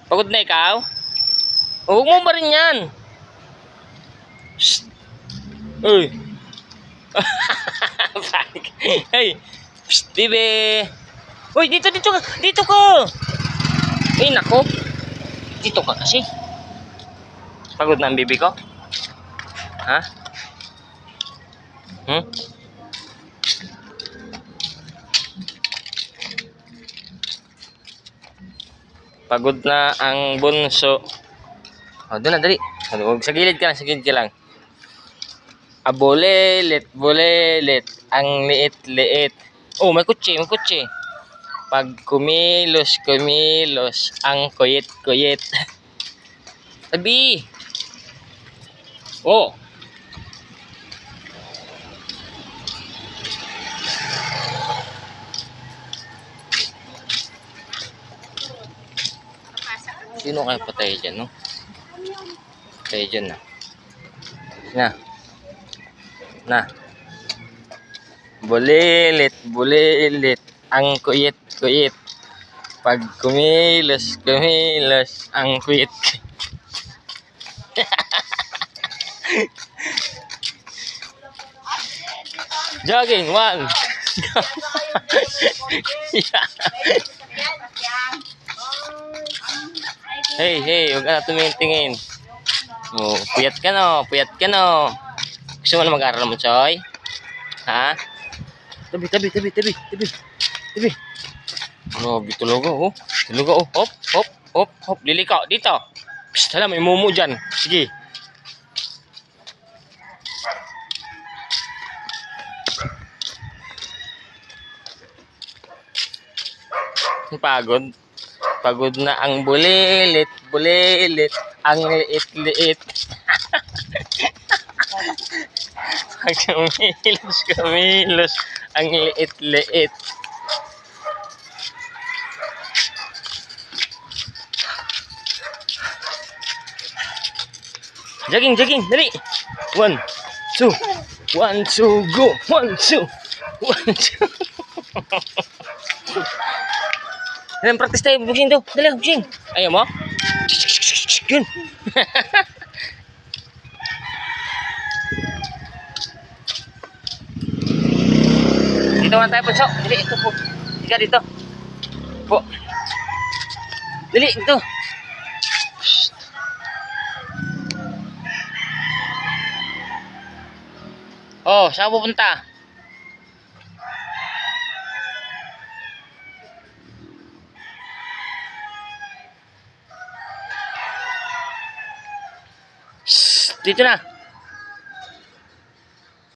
Pagod na ikaw? Oh, huwag mo ba rin yan? Shh. Uy. Hey. Shh, bibe. Uy, dito ka. Dito ka. Ay, nako. Dito ka kasi. Pagod na ang bibi ko? Ha? Hmm? Pagod na ang bunso. O, doon na, dali. Sa gilid ka lang, sa gilid ka lang. Abolelit, bolelit. Ang liit-liit. Oh, may kutsi, may kutsi. Pag kumilos, kumilos. Ang kuyit-kuyit. Tabi. Oh. Sino kaya patay dyan, no? Patay dyan na. Na. Bulilit, bulilit. Ang kuyit-kuyit. Pag kumilos, kumilos. Ang kuyit. Jogging, one. Hey, hey, huwag ka na tumingin-tingin. Oh, puyat ka no, puyat ka no. Gusto mo na mag-aral mo, Choy? Ha? Tabi. Grabe talaga, oh. Talaga, oh. Hop. Lili ka, dito. Psst, hala, may mumu dyan. Sige. Pagod. Pagod na ang bulilit. Ang liit-liit. Pag kumilos. Ang liit-liit. Jogging, dali. 1, 2, 1, 2, go. 1, 2, 1, 2. Dalam praktis tayo, buging daw. Dali, buging. Ayaw mo? Yun. Dito nga tayo, Punso. Dali, ito po. Ika dito. Po. Dali, ito. Oh, saan pupunta? Shh, dito na.